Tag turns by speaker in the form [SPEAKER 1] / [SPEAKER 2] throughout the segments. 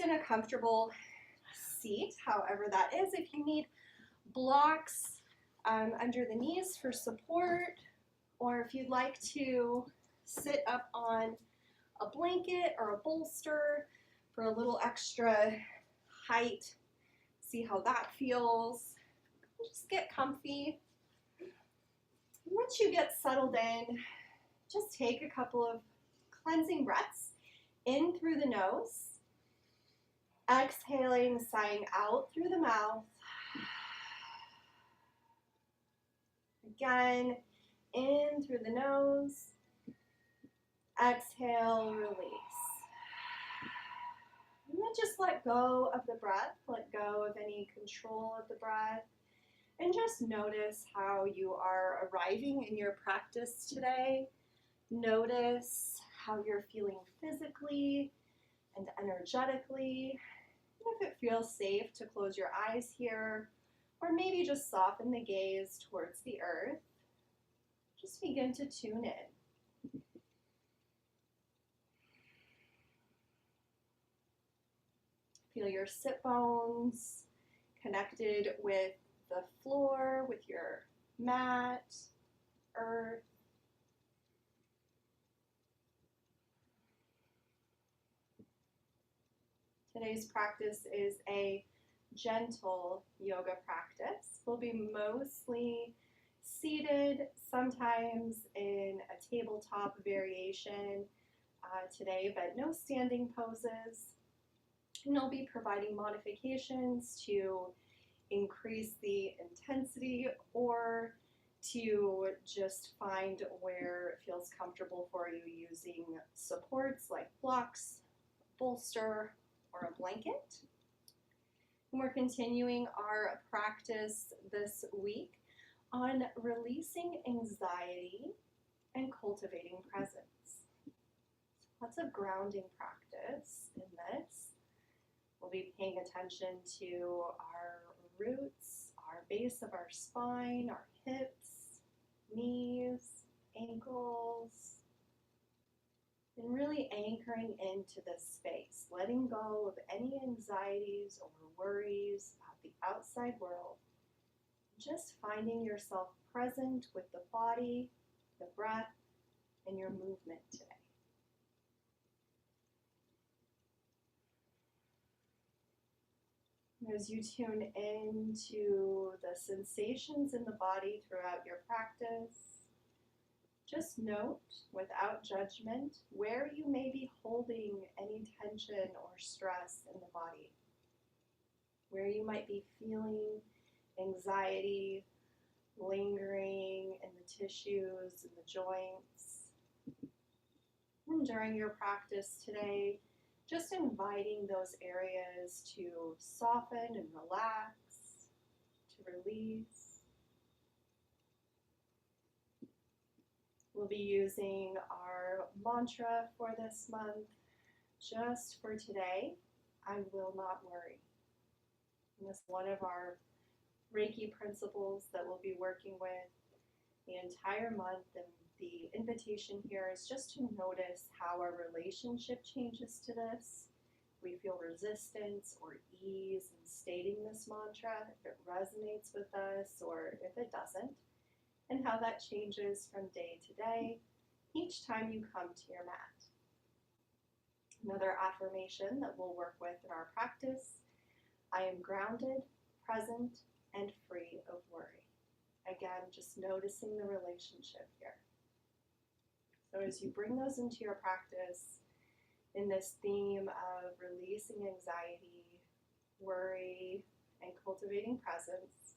[SPEAKER 1] in a comfortable seat, however that is. If you need blocks under the knees for support, or if you'd like to sit up on a blanket or a bolster for a little extra height, see how that feels. Just get comfy. Once you get settled in, just take a couple of cleansing breaths in through the nose, exhaling, sighing out through the mouth. Again, in through the nose, exhale, release. And then just let go of the breath, let go of any control of the breath, and just notice how you are arriving in your practice today. Notice how you're feeling physically and energetically. And if it feels safe to close your eyes here, or maybe just soften the gaze towards the earth, just begin to tune in. Feel your sit bones connected with the floor, with your mat, earth. Today's practice is a gentle yoga practice. We'll be mostly seated, sometimes in a tabletop variation today, but no standing poses. And I'll be providing modifications to increase the intensity or to just find where it feels comfortable for you using supports like blocks, bolster, or a blanket. And we're continuing our practice this week on releasing anxiety and cultivating presence. Lots of grounding practice in this. We'll be paying attention to our roots, our base of our spine, our hips, knees, ankles, and really anchoring into this space, letting go of any anxieties or worries about the outside world, just finding yourself present with the body, the breath, and your movement today. As you tune into the sensations in the body throughout your practice, just note, without judgment, where you may be holding any tension or stress in the body, where you might be feeling anxiety lingering in the tissues and the joints. And during your practice today, just inviting those areas to soften and relax, to release. We'll be using our mantra for this month, just for today, I will not worry. And this is one of our Reiki principles that we'll be working with the entire month, and the invitation here is just to notice how our relationship changes to this. We feel resistance or ease in stating this mantra, if it resonates with us or if it doesn't, and how that changes from day to day each time you come to your mat. Another affirmation that we'll work with in our practice: I am grounded, present, and free of worry. Again, just noticing the relationship here. So as you bring those into your practice in this theme of releasing anxiety, worry, and cultivating presence,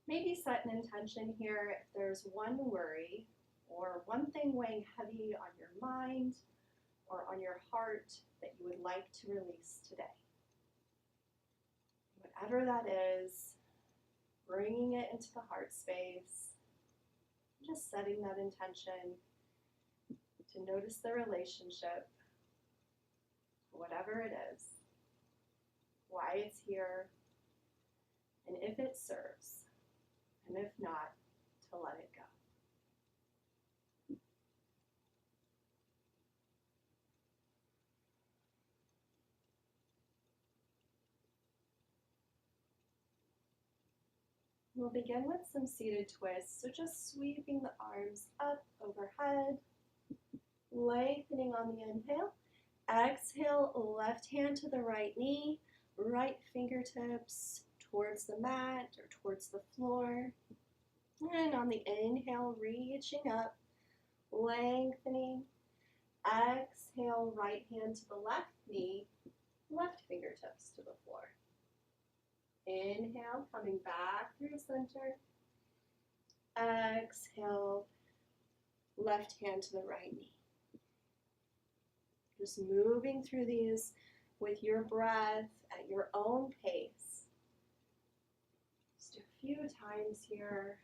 [SPEAKER 1] maybe set an intention here if there's one worry or one thing weighing heavy on your mind or on your heart that you would like to release today. Whatever that is, bringing it into the heart space, just setting that intention to notice the relationship, whatever it is, why it's here, and if it serves, and if not, to let it go. We'll begin with some seated twists. So just sweeping the arms up overhead, lengthening on the inhale. Exhale, left hand to the right knee, right fingertips towards the mat or towards the floor. And on the inhale, reaching up, lengthening. Exhale, right hand to the left knee, left fingertips to the floor. Inhale, coming back through center. Exhale, left hand to the right knee. Just moving through these with your breath at your own pace. Just a few times here,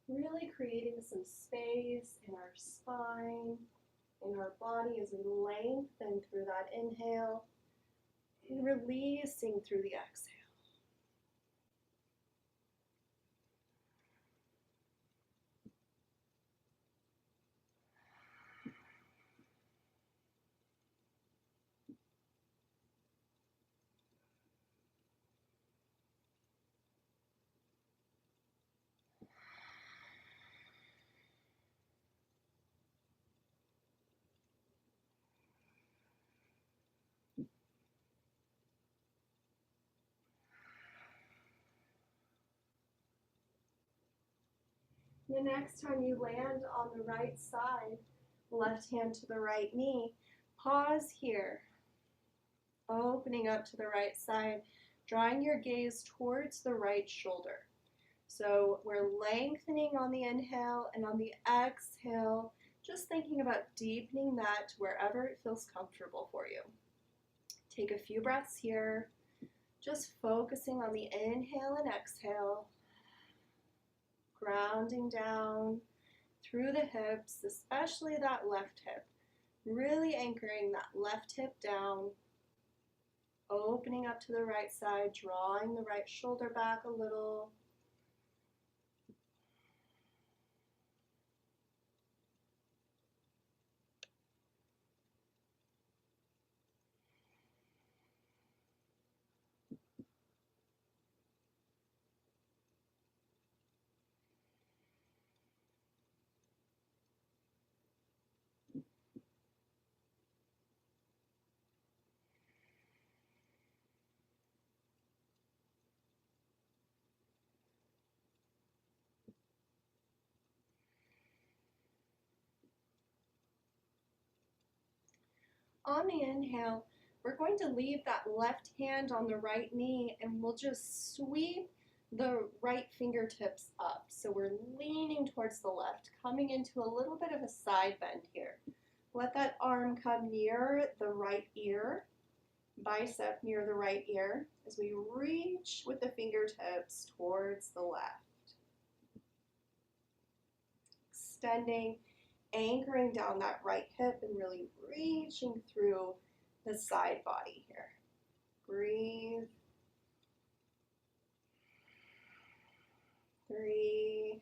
[SPEAKER 1] really creating some space in our spine, in our body as we lengthen through that inhale and releasing through the exhale. The next time you land on the right side, left hand to the right knee, pause here, opening up to the right side, drawing your gaze towards the right shoulder. So we're lengthening on the inhale, and on the exhale, just thinking about deepening that to wherever it feels comfortable for you. Take a few breaths here, just focusing on the inhale and exhale, grounding down through the hips, especially that left hip. Really anchoring that left hip down, opening up to the right side, drawing the right shoulder back a little. On the inhale, we're going to leave that left hand on the right knee and we'll just sweep the right fingertips up. So we're leaning towards the left, coming into a little bit of a side bend here. Let that arm come near the right ear, bicep near the right ear, as we reach with the fingertips towards the left. Extending, anchoring down that right hip and really reaching through the side body here. Breathe. 3,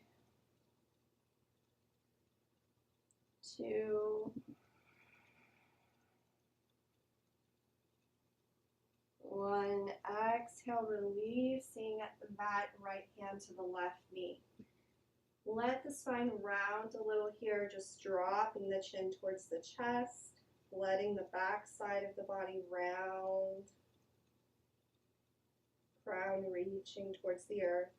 [SPEAKER 1] 2, 1. Exhale, releasing that right hand to the left knee. Let the spine round a little here, just dropping the chin towards the chest, letting the back side of the body round, crown reaching towards the earth.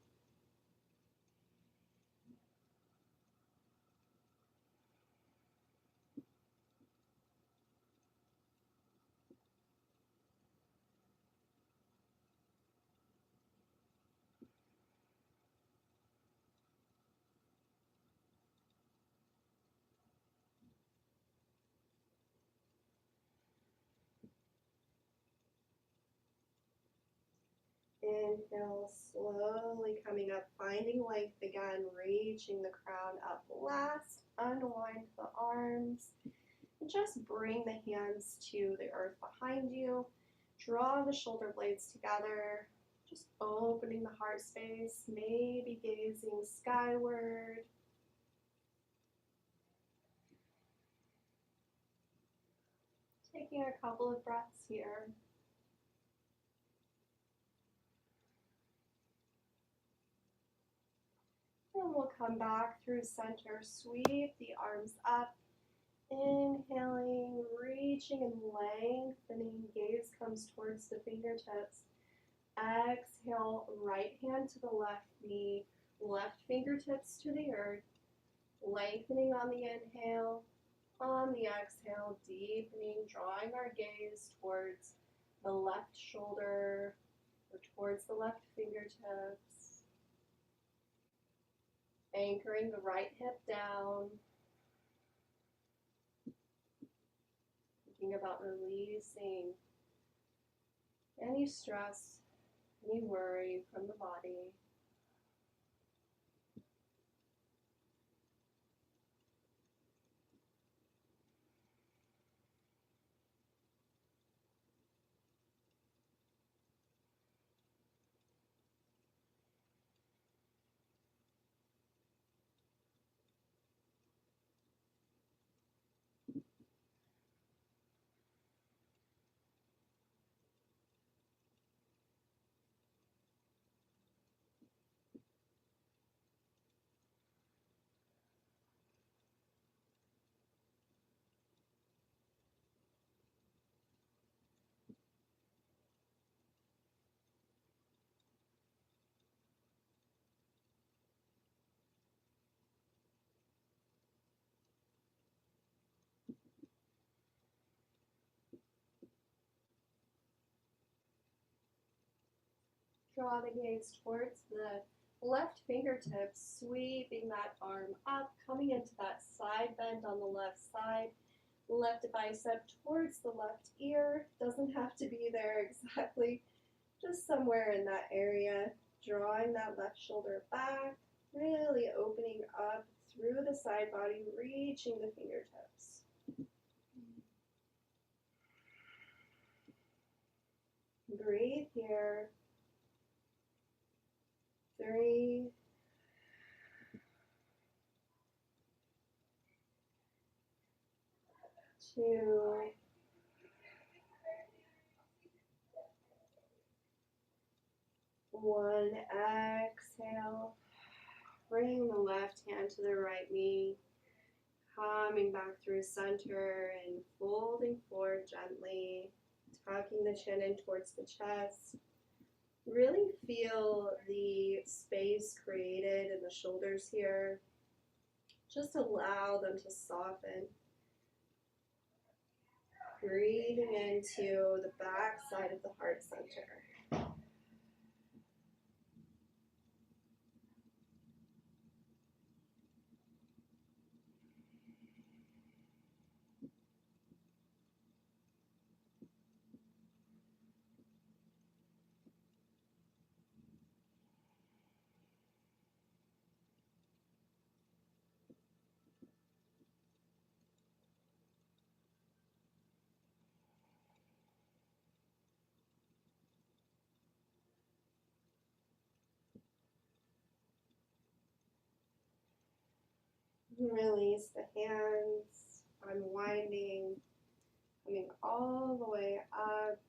[SPEAKER 1] Inhale, slowly coming up, finding length again, reaching the crown up. Last, unwind the arms. And just bring the hands to the earth behind you. Draw the shoulder blades together. Just opening the heart space, maybe gazing skyward. Taking a couple of breaths here. we'll come back through center, sweep the arms up. Inhaling, reaching and lengthening, gaze comes towards the fingertips. Exhale, right hand to the left knee, left fingertips to the earth, lengthening on the inhale, on the exhale, deepening, drawing our gaze towards the left shoulder or towards the left fingertips, anchoring the right hip down, thinking about releasing any stress, any worry from the body. Draw the gaze towards the left fingertips, sweeping that arm up, coming into that side bend on the left side. Left bicep towards the left ear. Doesn't have to be there exactly, just somewhere in that area. Drawing that left shoulder back, really opening up through the side body, reaching the fingertips. Breathe here. 3, 2, 1. Exhale. Bring the left hand to the right knee. Coming back through center and folding forward gently. Tucking the chin in towards the chest. Really feel the space created in the shoulders here. Just allow them to soften. Breathing into the back side of the heart center. Release the hands, unwinding, coming all the way up.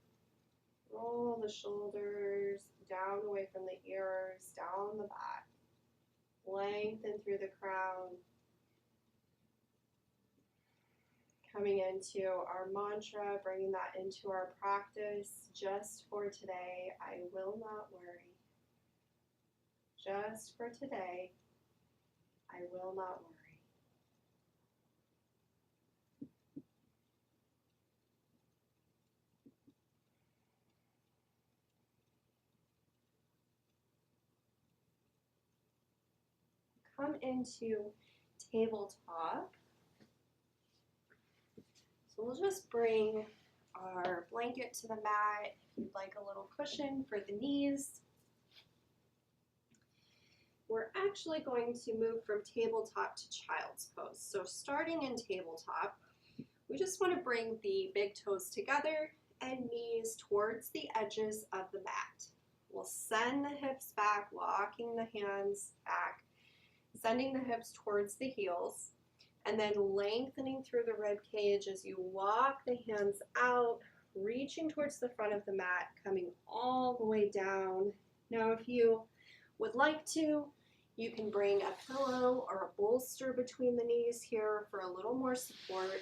[SPEAKER 1] Roll the shoulders down away from the ears, down the back. Lengthen through the crown. Coming into our mantra, bringing that into our practice. Just for today, I will not worry. Just for today, I will not worry. Come into tabletop. So we'll just bring our blanket to the mat. If you'd like a little cushion for the knees. We're actually going to move from tabletop to child's pose. So starting in tabletop, we just want to bring the big toes together and knees towards the edges of the mat. We'll send the hips back, walking the hands back, sending the hips towards the heels, and then lengthening through the rib cage as you walk the hands out, reaching towards the front of the mat, coming all the way down. Now, if you would like to, You can bring a pillow or a bolster between the knees here for a little more support.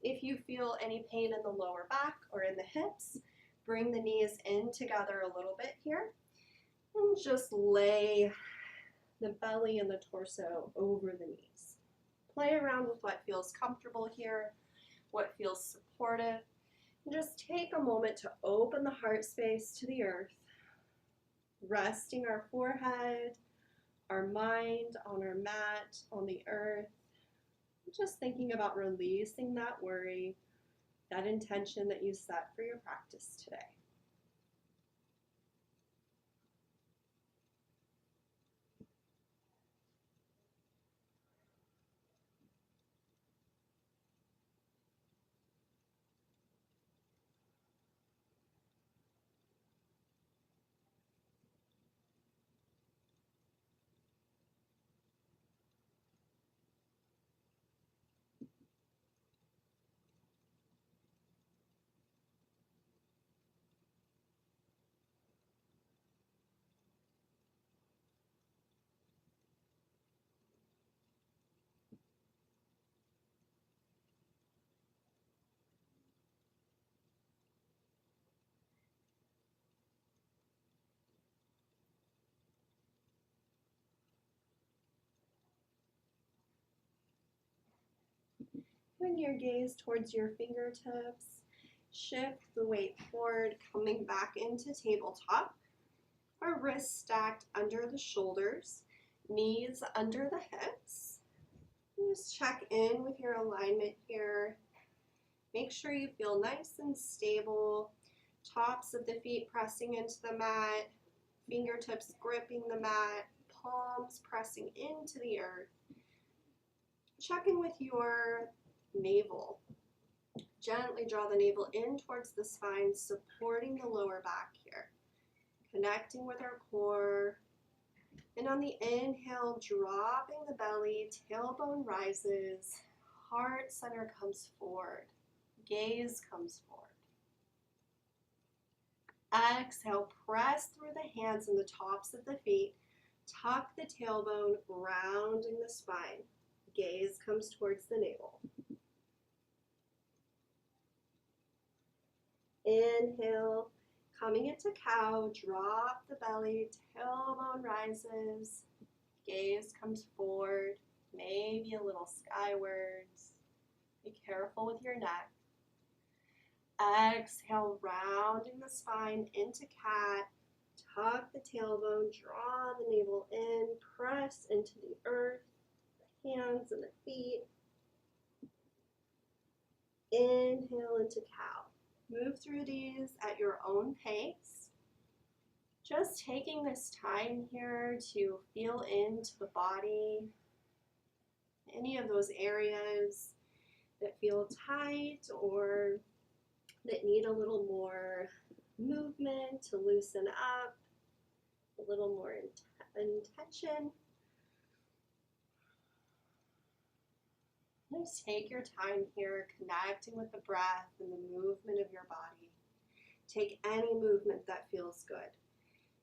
[SPEAKER 1] If you feel any pain in the lower back or in the hips, bring the knees in together a little bit here and just lay the belly and the torso over the knees. Play around with what feels comfortable here, what feels supportive, and just take a moment to open the heart space to the earth, resting our forehead, our mind on our mat, on the earth, just thinking about releasing that worry, that intention that you set for your practice today. Bring your gaze towards your fingertips. Shift the weight forward, coming back into tabletop. Our wrists stacked under the shoulders, knees under the hips. Just check in with your alignment here. Make sure you feel nice and stable. Tops of the feet pressing into the mat, fingertips gripping the mat, palms pressing into the earth. Check in with your navel. Gently draw the navel in towards the spine, supporting the lower back here. Connecting with our core. And on the inhale, dropping the belly, tailbone rises, heart center comes forward, gaze comes forward. Exhale, press through the hands and the tops of the feet, tuck the tailbone, rounding the spine. Gaze comes towards the navel. Inhale, coming into cow, drop the belly, tailbone rises, gaze comes forward, maybe a little skywards. Be careful with your neck. Exhale, rounding the spine into cat, tuck the tailbone, draw the navel in, press into the earth, the hands and the feet. Inhale into cow. Move through these at your own pace. Just taking this time here to feel into the body, any of those areas that feel tight or that need a little more movement to loosen up, a little more intention. Just take your time here, connecting with the breath and the movement of your body. Take any movement that feels good.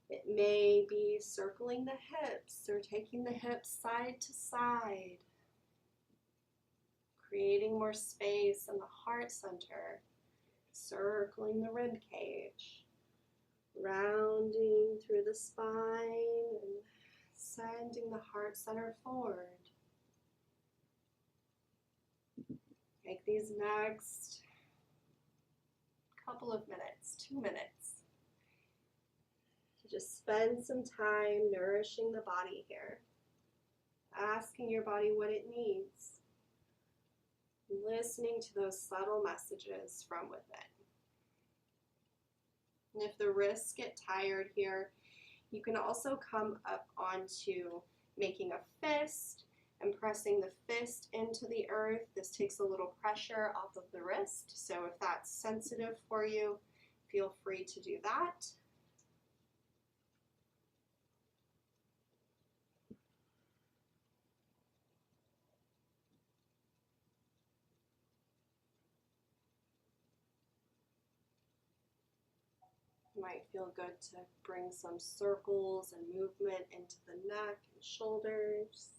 [SPEAKER 1] It may be circling the hips or taking the hips side to side, creating more space in the heart center, circling the rib cage, rounding through the spine and sending the heart center forward. Take these next couple of minutes, 2 minutes, to just spend some time nourishing the body here, asking your body what it needs, listening to those subtle messages from within. And if the wrists get tired here, you can also come up onto making a fist and pressing the fist into the earth. This takes a little pressure off of the wrist, so if that's sensitive for you, feel free to do that.
[SPEAKER 2] Might feel good to bring some circles and movement into the neck and shoulders.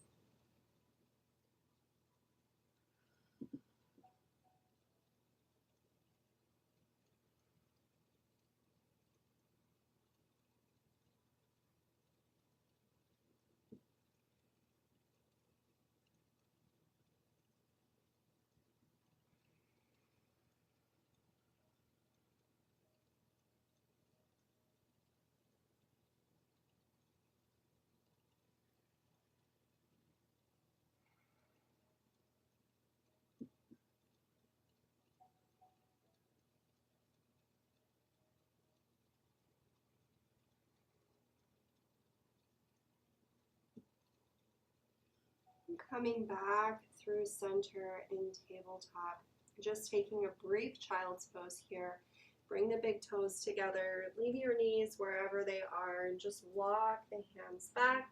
[SPEAKER 2] Coming back through center in tabletop, just taking a brief child's pose here. Bring the big toes together, leave your knees wherever they are, and just walk the hands back,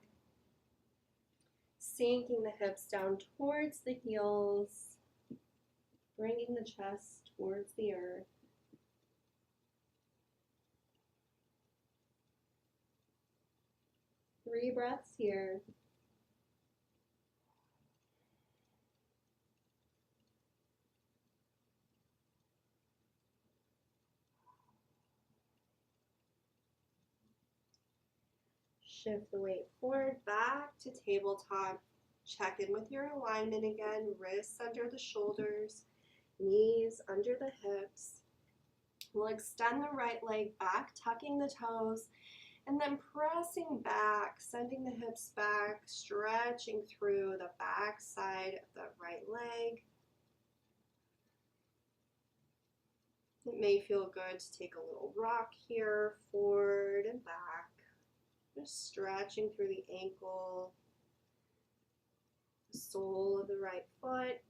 [SPEAKER 2] sinking the hips down towards the heels, bringing the chest towards the earth. Three breaths here. Shift the weight forward, back to tabletop. Check in with your alignment again. Wrists under the shoulders, knees under the hips. We'll extend the right leg back, tucking the toes, and then pressing back, sending the hips back, stretching through the back side of the right leg. It may feel good to take a little rock here, forward and back. Just stretching through the ankle, the sole of the right foot.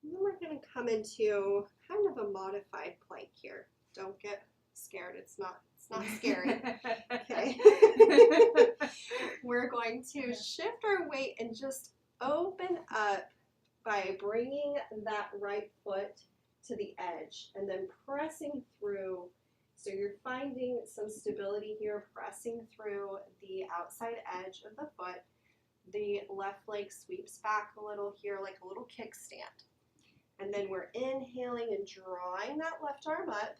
[SPEAKER 2] And then we're going to come into kind of a modified plank here. Don't get scared. It's not scary. Okay. We're going to shift our weight and just open up by bringing that right foot to the edge and then pressing through. So you're finding some stability here, pressing through the outside edge of the foot. The left leg sweeps back a little here, like a little kickstand. And then we're inhaling and drawing that left arm up.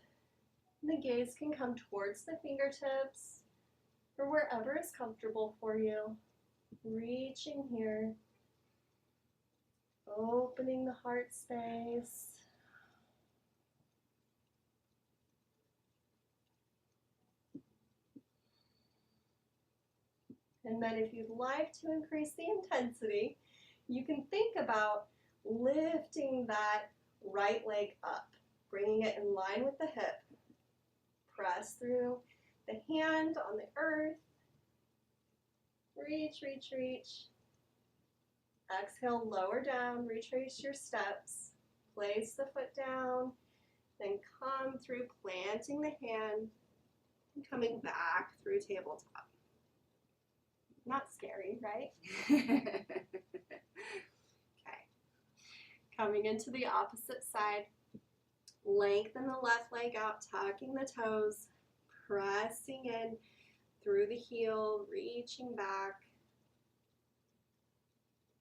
[SPEAKER 2] And the gaze can come towards the fingertips or wherever is comfortable for you. Reaching here. Opening the heart space. And then if you'd like to increase the intensity, you can think about lifting that right leg up, bringing it in line with the hip. Press through the hand on the earth. Reach, reach, reach. Exhale, lower down, retrace your steps. Place the foot down, then come through, planting the hand, and coming back through tabletop. Not scary, right? Okay. Coming into the opposite side. Lengthen the left leg out, tucking the toes, pressing in through the heel, reaching back,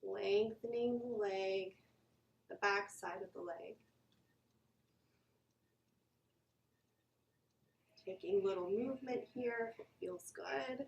[SPEAKER 2] lengthening the leg, the back side of the leg. Taking little movement here if it feels good.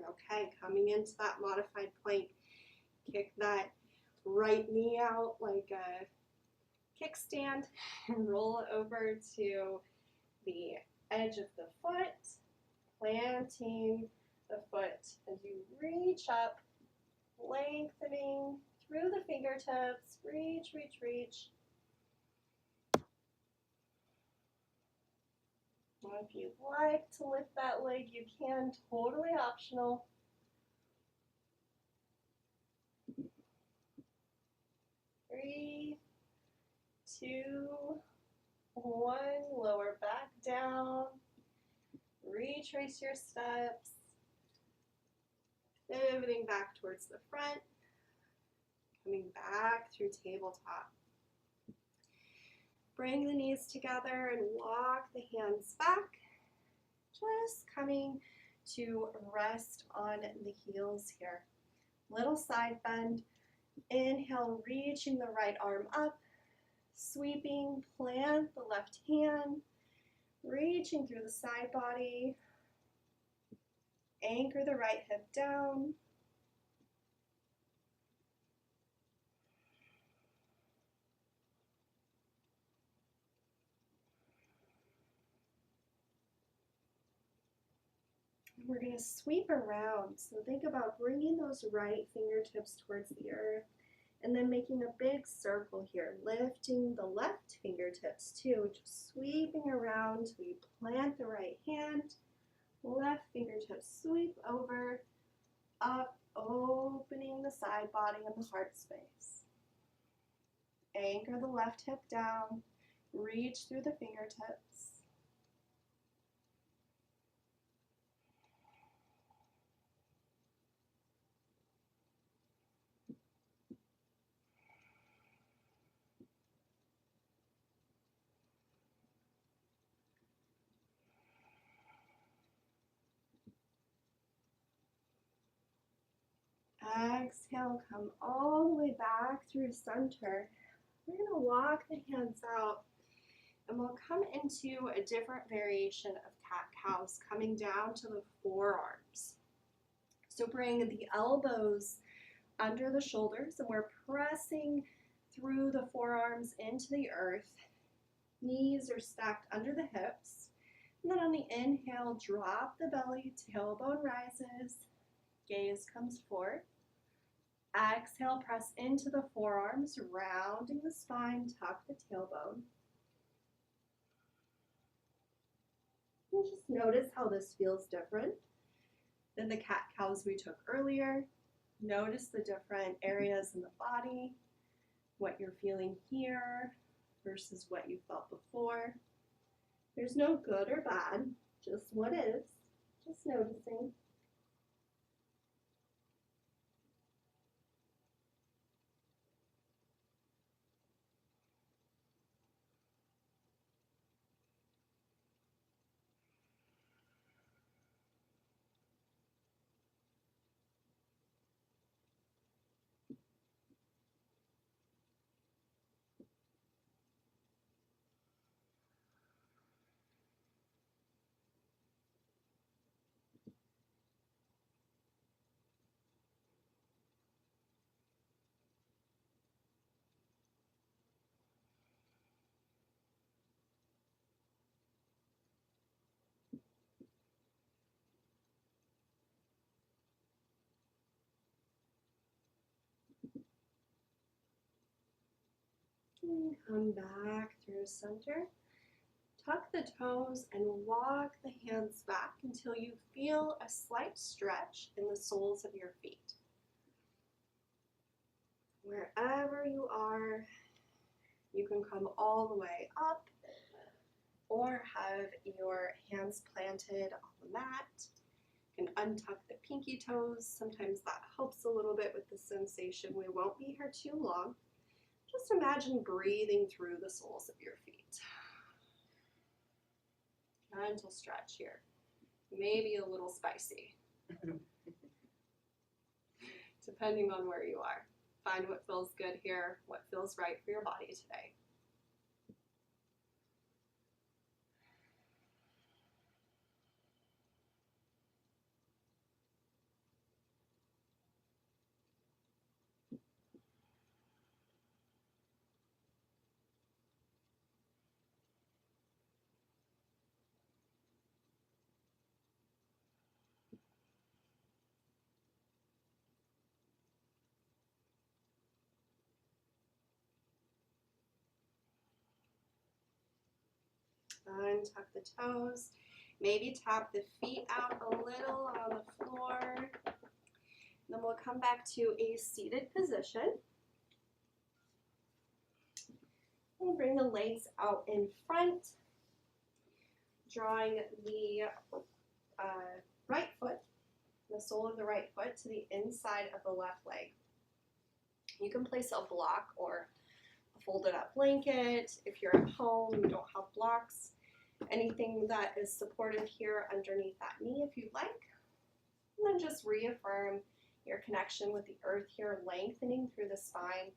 [SPEAKER 2] Okay, coming into that modified plank, kick that right knee out like a kickstand and roll over to the edge of the foot, planting the foot as you reach up, lengthening through the fingertips, reach, reach, reach. If you'd like to lift that leg, you can, totally optional. Three, two, one. Lower back down. Retrace your steps. Pivoting back towards the front. Coming back through tabletop. Bring the knees together and walk the hands back. Just coming to rest on the heels here. Little side bend. Inhale, reaching the right arm up. Sweeping, plant the left hand. Reaching through the side body. Anchor the right hip down. We're going to sweep around. So think about bringing those right fingertips towards the earth and then making a big circle here, lifting the left fingertips too, just sweeping around. We plant the right hand, left fingertips sweep over, up, opening the side body and the heart space. Anchor the left hip down, reach through the fingertips. Exhale, come all the way back through center. We're going to walk the hands out and we'll come into a different variation of cat-cows, coming down to the forearms. So bring the elbows under the shoulders and we're pressing through the forearms into the earth. Knees are stacked under the hips. And then on the inhale, drop the belly, tailbone rises, gaze comes forward. Exhale, press into the forearms, rounding the spine, tuck the tailbone. And just notice how this feels different than the cat-cows we took earlier. Notice the different areas in the body, what you're feeling here versus what you felt before. There's no good or bad, just what is, just noticing. And come back through center. Tuck the toes and walk the hands back until you feel a slight stretch in the soles of your feet. Wherever you are, you can come all the way up or have your hands planted on the mat. You can untuck the pinky toes. Sometimes that helps a little bit with the sensation. We won't be here too long. Just imagine breathing through the soles of your feet. Gentle stretch here. Maybe a little spicy. Depending on where you are. Find what feels good here, what feels right for your body today. Untuck the toes. Maybe tap the feet out a little on the floor. Then we'll come back to a seated position. We'll bring the legs out in front, drawing the right foot, the sole of the right foot, to the inside of the left leg. You can place a block or a folded up blanket. If you're at home, you don't have blocks, anything that is supportive here underneath that knee if you'd like. And then just reaffirm your connection with the earth here, lengthening through the spine,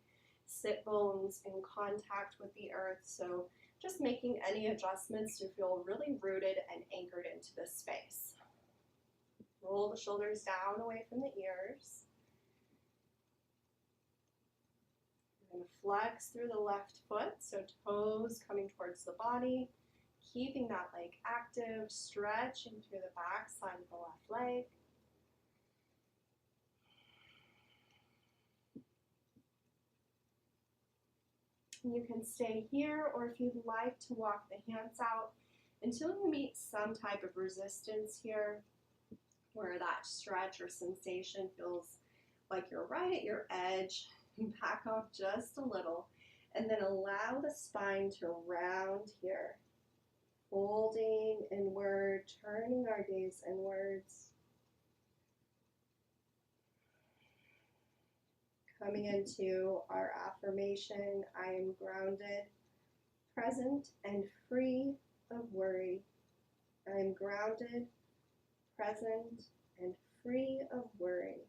[SPEAKER 2] sit bones in contact with the earth. So just making any adjustments to feel really rooted and anchored into this space. Roll the shoulders down away from the ears. You're going to flex through the left foot, so toes coming towards the body, keeping that leg active, stretching through the back side of the left leg. You can stay here, or if you'd like to walk the hands out until you meet some type of resistance here, where that stretch or sensation feels like you're right at your edge. Back off just a little, and then allow the spine to round here, folding inward, turning our gaze inwards. Coming into our affirmation, I am grounded, present, and free of worry. I am grounded, present, and free of worry.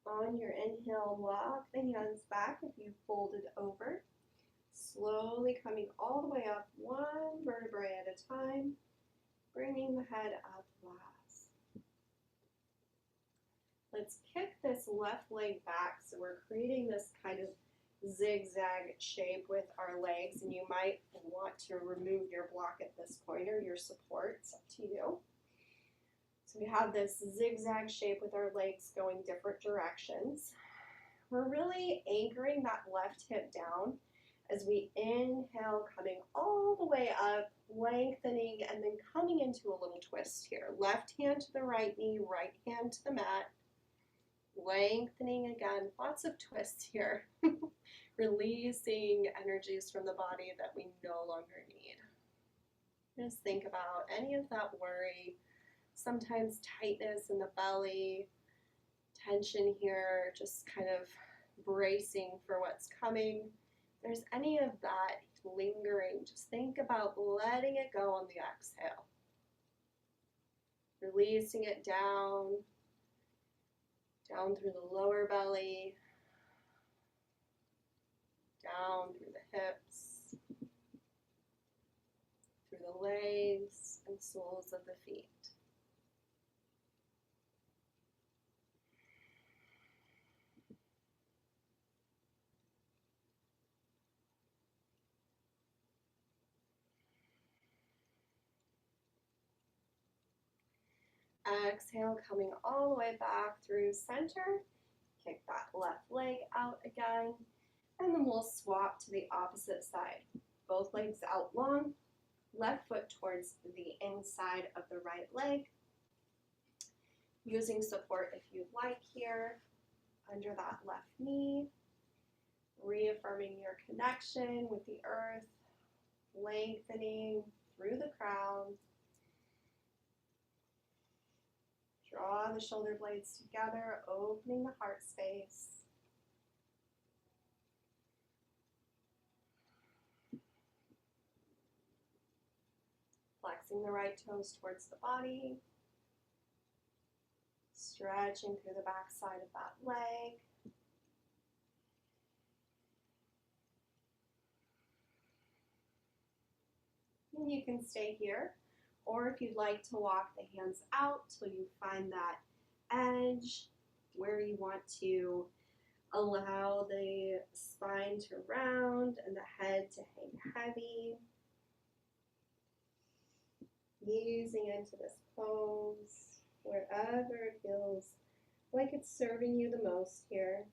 [SPEAKER 2] On your inhale, walk the hands back if you folded over. Slowly coming all the way up, one vertebrae at a time, bringing the head up last. Let's kick this left leg back, so we're creating this kind of zigzag shape with our legs, and you might want to remove your block at this point or your support. It's up to you. So we have this zigzag shape with our legs going different directions. We're really anchoring that left hip down as we inhale, coming all the way up, lengthening, and then coming into a little twist here. Left hand to the right knee, right hand to the mat. Lengthening again, lots of twists here. Releasing energies from the body that we no longer need. Just think about any of that worry, sometimes tightness in the belly, tension here, just kind of bracing for what's coming. If there's any of that lingering, just think about letting it go on the exhale. Releasing it down through the lower belly, down through the hips, through the legs and soles of the feet. Exhale, coming all the way back through center. Kick that left leg out again. And then we'll swap to the opposite side. Both legs out long. Left foot towards the inside of the right leg. Using support if you'd like here, under that left knee. Reaffirming your connection with the earth. Lengthening through the crown. Draw
[SPEAKER 1] Draw the shoulder blades together, opening the heart space. Flexing the right toes towards the body. Stretching through the back side of that leg. And you can stay here, or if you'd like to walk the hands out till you find that edge where you want to allow the spine to round and the head to hang heavy. Easing into this pose wherever it feels like it's serving you the most here.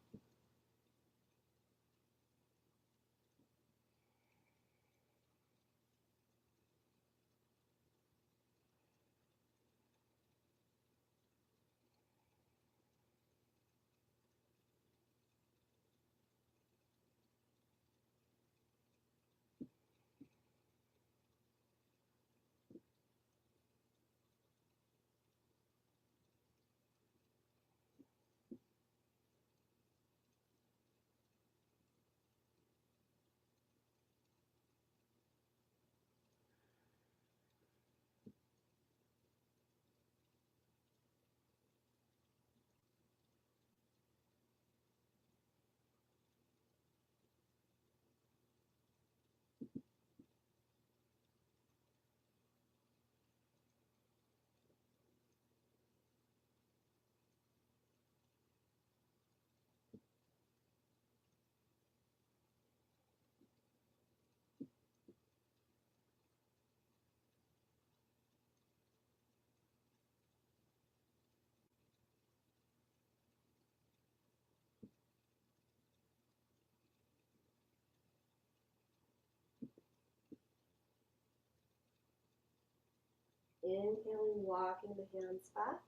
[SPEAKER 1] Inhaling, walking the hands back,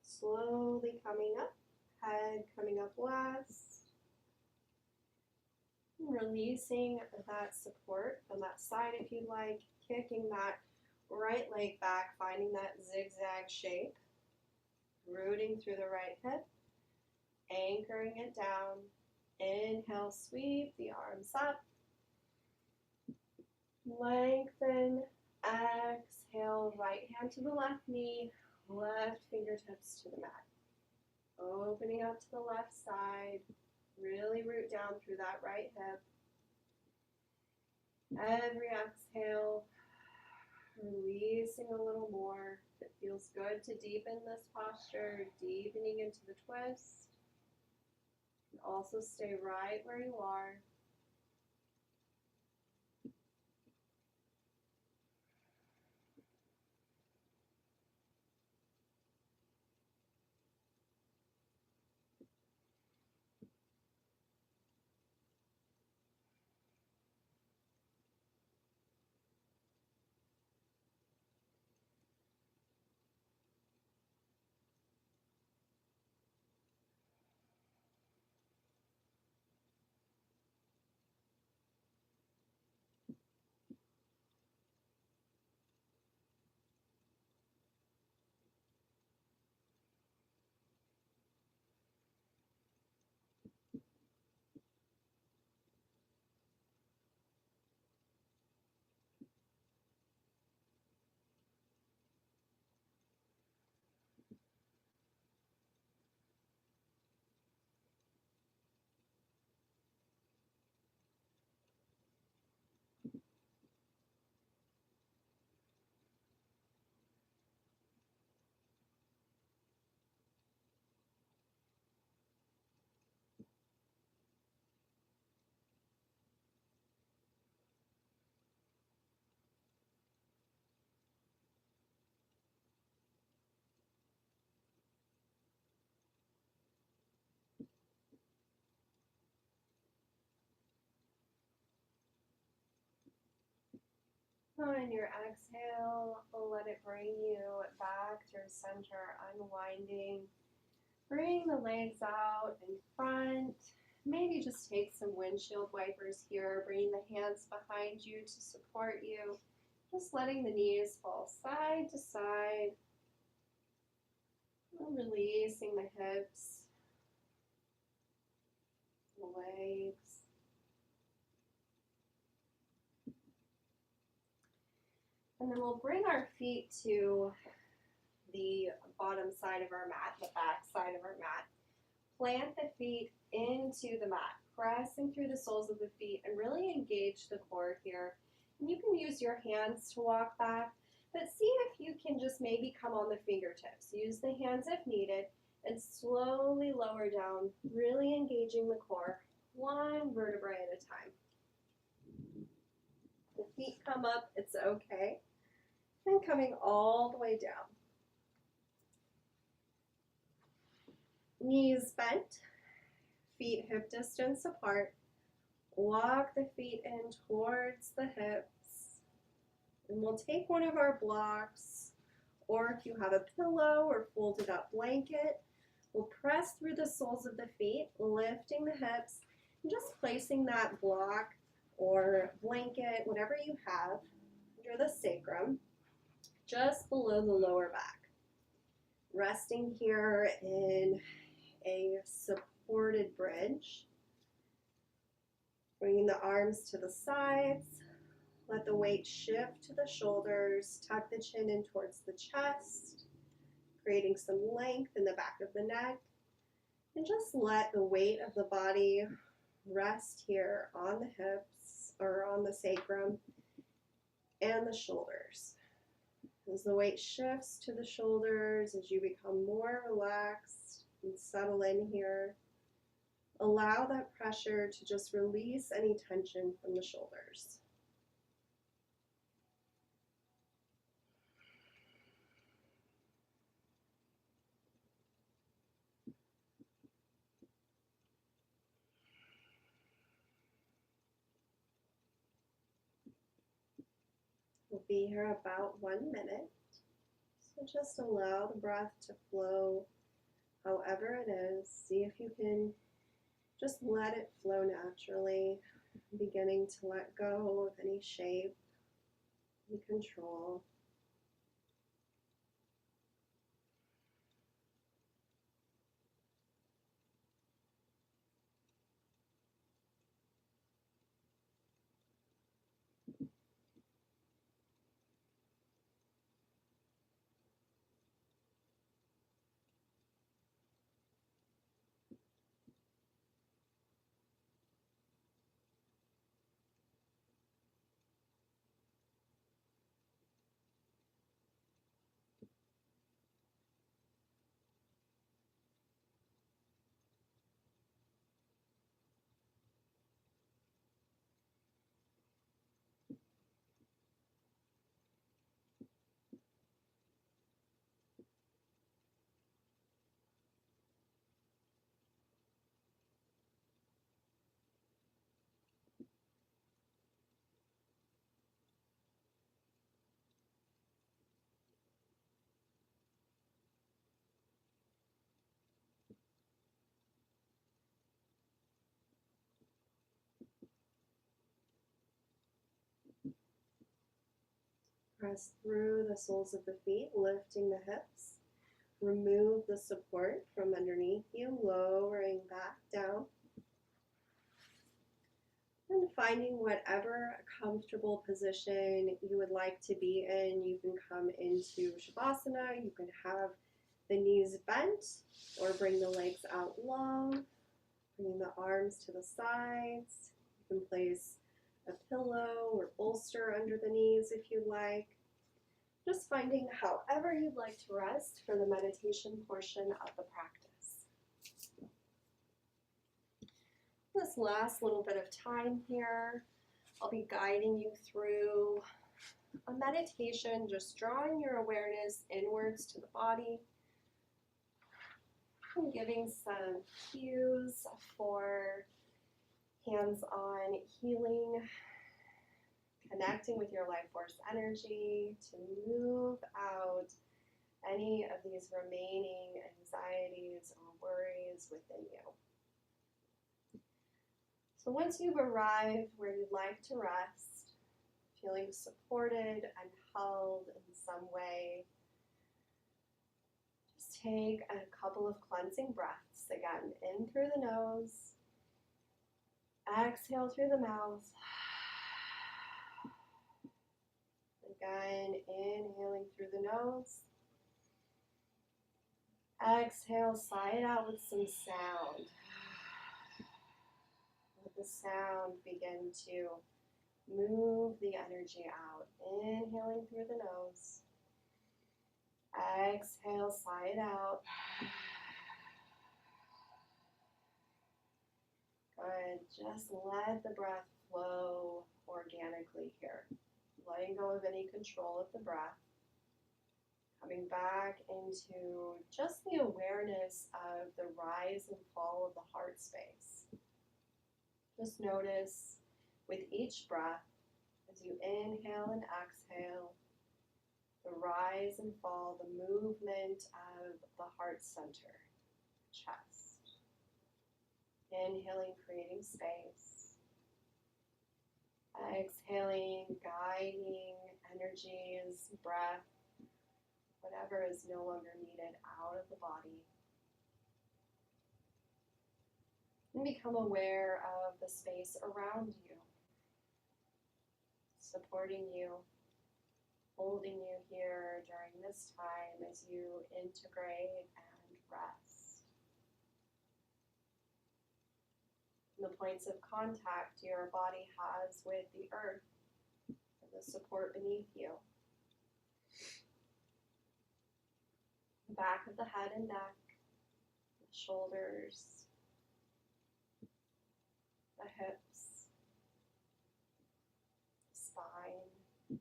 [SPEAKER 1] slowly coming up, head coming up last. Releasing that support from that side if you'd like, kicking that right leg back, finding that zigzag shape, rooting through the right hip, anchoring it down. Inhale, sweep the arms up, lengthen, exhale, right hand to the left knee, left fingertips to the mat. Opening up to the left side, really root down through that right hip. Every exhale, releasing a little more. It feels good to deepen this posture, deepening into the twist. Also stay right where you are. On your exhale, let it bring you back to your center, unwinding. Bring the legs out in front. Maybe just take some windshield wipers here, bringing the hands behind you to support you. Just letting the knees fall side to side. And releasing the hips, the legs. And then we'll bring our feet to the bottom side of our mat, the back side of our mat. Plant the feet into the mat, pressing through the soles of the feet and really engage the core here. And you can use your hands to walk back, but see if you can just maybe come on the fingertips. Use the hands if needed and slowly lower down, really engaging the core, one vertebrae at a time. The feet come up, it's okay. And coming all the way down. Knees bent, feet hip distance apart. Walk the feet in towards the hips. And we'll take one of our blocks, or if you have a pillow or folded up blanket, we'll press through the soles of the feet, lifting the hips, and just placing that block or blanket, whatever you have, under the sacrum, just below the lower back. Resting here in a supported bridge. Bringing the arms to the sides. Let the weight shift to the shoulders. Tuck the chin in towards the chest. Creating some length in the back of the neck. And just let the weight of the body rest here on the hips or on the sacrum and the shoulders. As the weight shifts to the shoulders, as you become more relaxed and settle in here, allow that pressure to just release any tension from the shoulders. We'll be here about 1 minute. So just allow the breath to flow however it is. See if you can just let it flow naturally, beginning to let go of any shape, any control. Press through the soles of the feet, lifting the hips. Remove the support from underneath you, lowering back down. And finding whatever comfortable position you would like to be in. You can come into Shavasana. You can have the knees bent or bring the legs out long. Bringing the arms to the sides. You can place a pillow or bolster under the knees if you like. Just finding however you'd like to rest for the meditation portion of the practice. This last little bit of time here, I'll be guiding you through a meditation, just drawing your awareness inwards to the body and giving some cues for hands-on healing, connecting with your life force energy to move out any of these remaining anxieties or worries within you. So once you've arrived where you'd like to rest, feeling supported and held in some way, just take a couple of cleansing breaths. Again, in through the nose, exhale through the mouth. Again, inhaling through the nose. Exhale, sigh it out with some sound. Let the sound begin to move the energy out. Inhaling through the nose. Exhale, sigh it out. Good. Just let the breath flow organically here. Letting go of any control of the breath. Coming back into just the awareness of the rise and fall of the heart space. Just notice with each breath, as you inhale and exhale, the rise and fall, the movement of the heart center, chest. Inhaling, creating space. Exhaling, guiding energies, breath, whatever is no longer needed out of the body. And become aware of the space around you, supporting you, holding you here during this time as you integrate and rest. And the points of contact your body has with the earth and the support beneath you. The back of the head and neck, the shoulders, the hips, spine,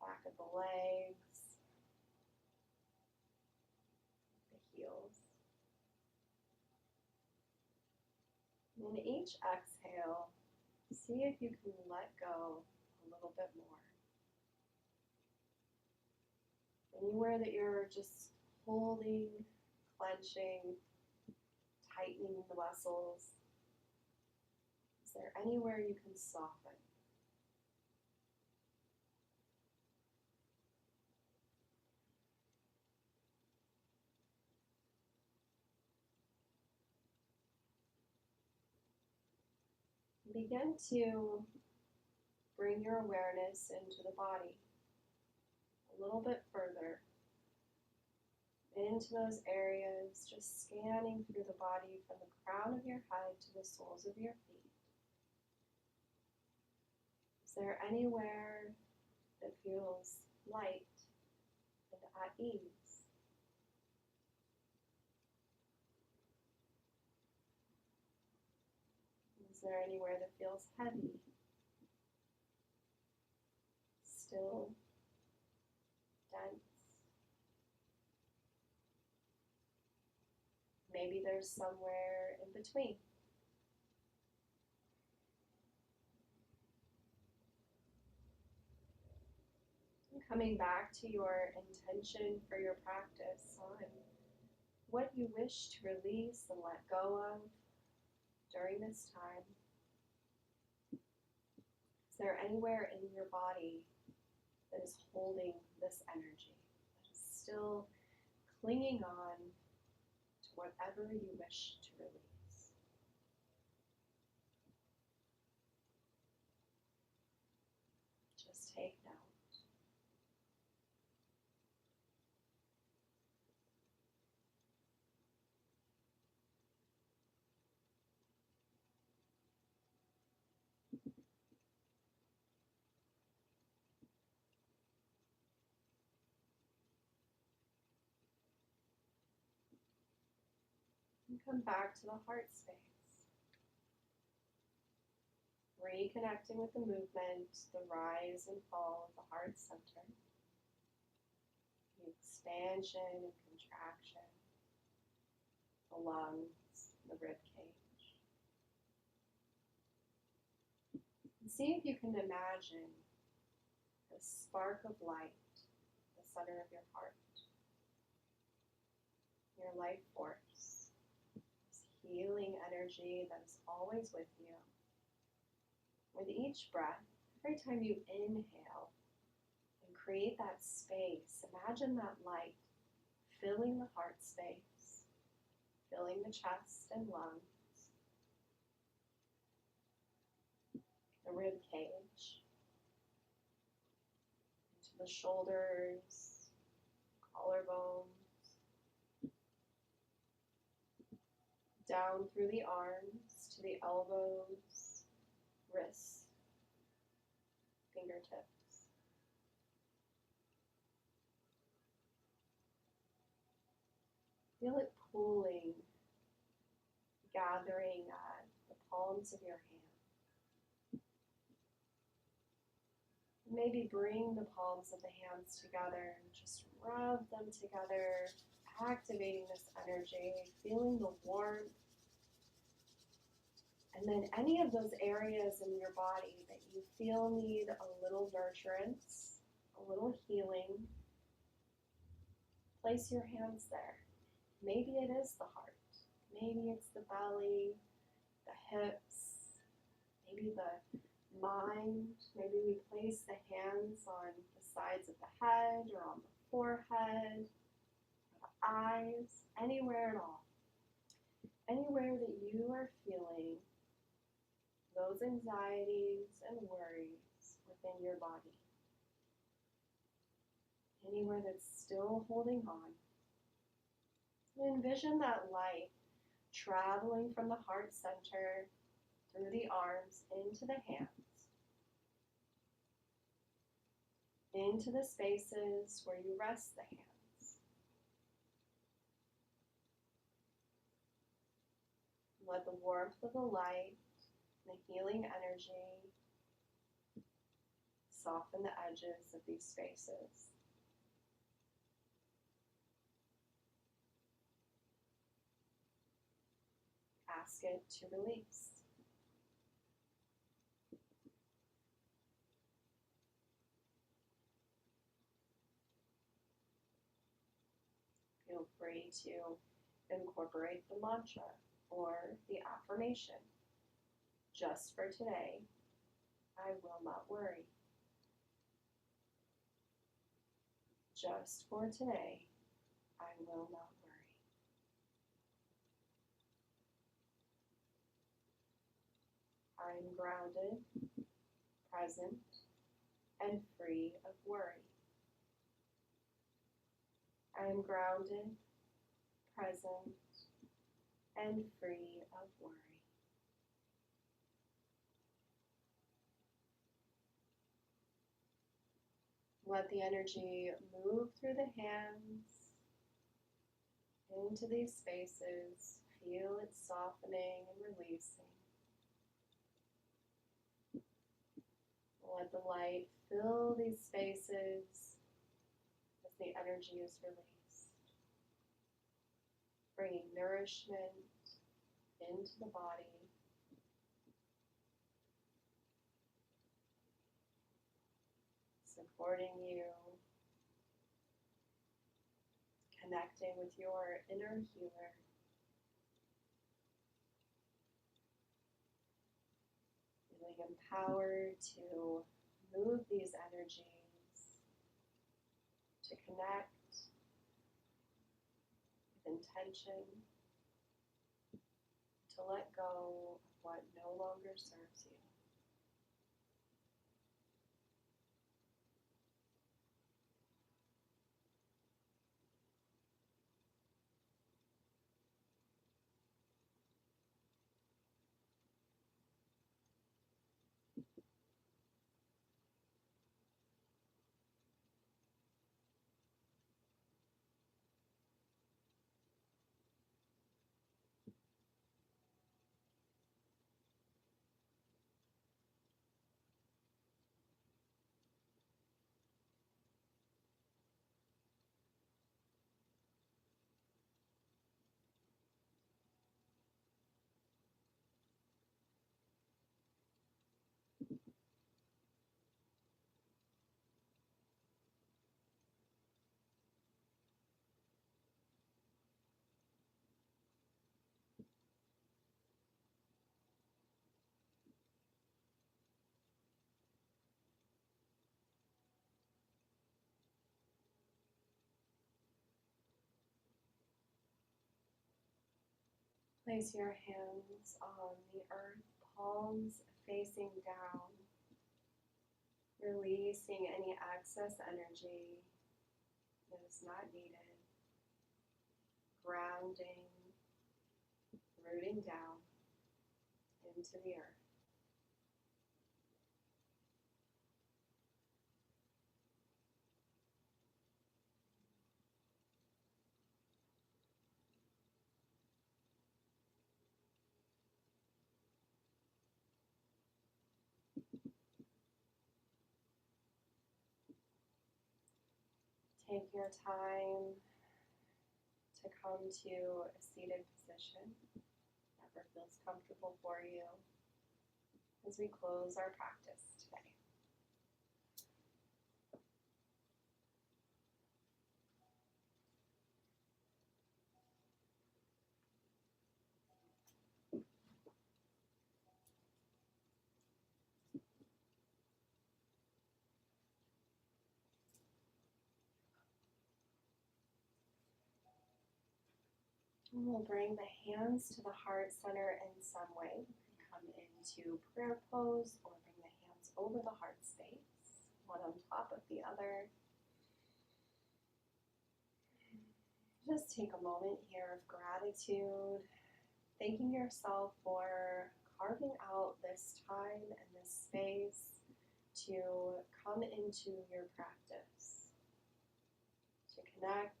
[SPEAKER 1] back of the legs, the heels. And in each exhale, see if you can let go a little bit more. Anywhere that you're just holding, clenching, tightening the muscles, is there anywhere you can soften? Begin to bring your awareness into the body a little bit further, into those areas, just scanning through the body from the crown of your head to the soles of your feet. Is there anywhere that feels light and at ease? Is there anywhere that feels heavy, still, dense? Maybe there's somewhere in between. And coming back to your intention for your practice on what you wish to release and let go of during this time. Is there anywhere in your body that is holding this energy, that is still clinging on to whatever you wish to release? Just take note. And come back to the heart space. Reconnecting with the movement, the rise and fall of the heart center, the expansion and contraction, the lungs, the rib cage. And see if you can imagine a spark of light at the center of your heart, your life force, this healing energy that is always with you. With each breath, every time you inhale, create that space. Imagine that light filling the heart space, filling the chest and lungs, the rib cage, into the shoulders, collarbones, down through the arms to the elbows, wrists, fingertips. Feel it pooling, gathering at the palms of your hand. Maybe bring the palms of the hands together and just rub them together, activating this energy, feeling the warmth. And then any of those areas in your body that you feel need a little nurturance, a little healing, place your hands there. Maybe it is the heart. Maybe it's the belly, the hips, maybe the mind. Maybe we place the hands on the sides of the head or on the forehead, or the eyes, anywhere at all. Anywhere that you are feeling those anxieties and worries within your body. Anywhere that's still holding on. Envision that light traveling from the heart center through the arms into the hands, into the spaces where you rest the hands. Let the warmth of the light, the healing energy, soften the edges of these spaces. Ask it to release. Feel free to incorporate the mantra or the affirmation. Just for today, I will not worry. Just for today, I will not worry. I am grounded, present, and free of worry. I am grounded, present, and free of worry. Let the energy move through the hands, into these spaces. Feel it softening and releasing. Let the light fill these spaces as the energy is released, bringing nourishment into the body, supporting you, connecting with your inner healer. Feeling empowered to move these energies, to connect with intention, to let go of what no longer serves you. Place your hands on the earth, palms facing down, releasing any excess energy that is not needed, grounding, rooting down into the earth. Take your time to come to a seated position, whatever feels comfortable for you, as we close our practice today. And we'll bring the hands to the heart center in some way. Come into prayer pose or bring the hands over the heart space, one on top of the other. Just take a moment here of gratitude, thanking yourself for carving out this time and this space to come into your practice, to connect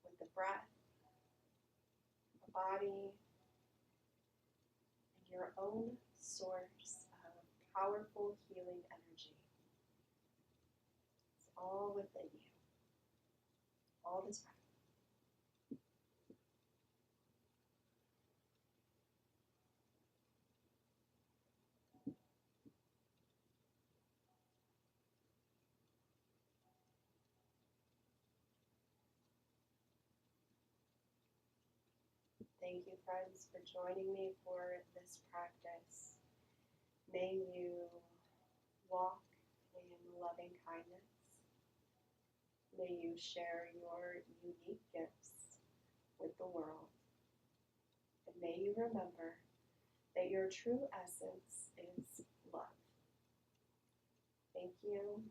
[SPEAKER 1] with the breath, the body, and your own source of powerful healing energy. It's all within you, all the time. Thank you, friends, for joining me for this practice. May you walk in loving kindness. May you share your unique gifts with the world. And may you remember that your true essence is love. Thank you.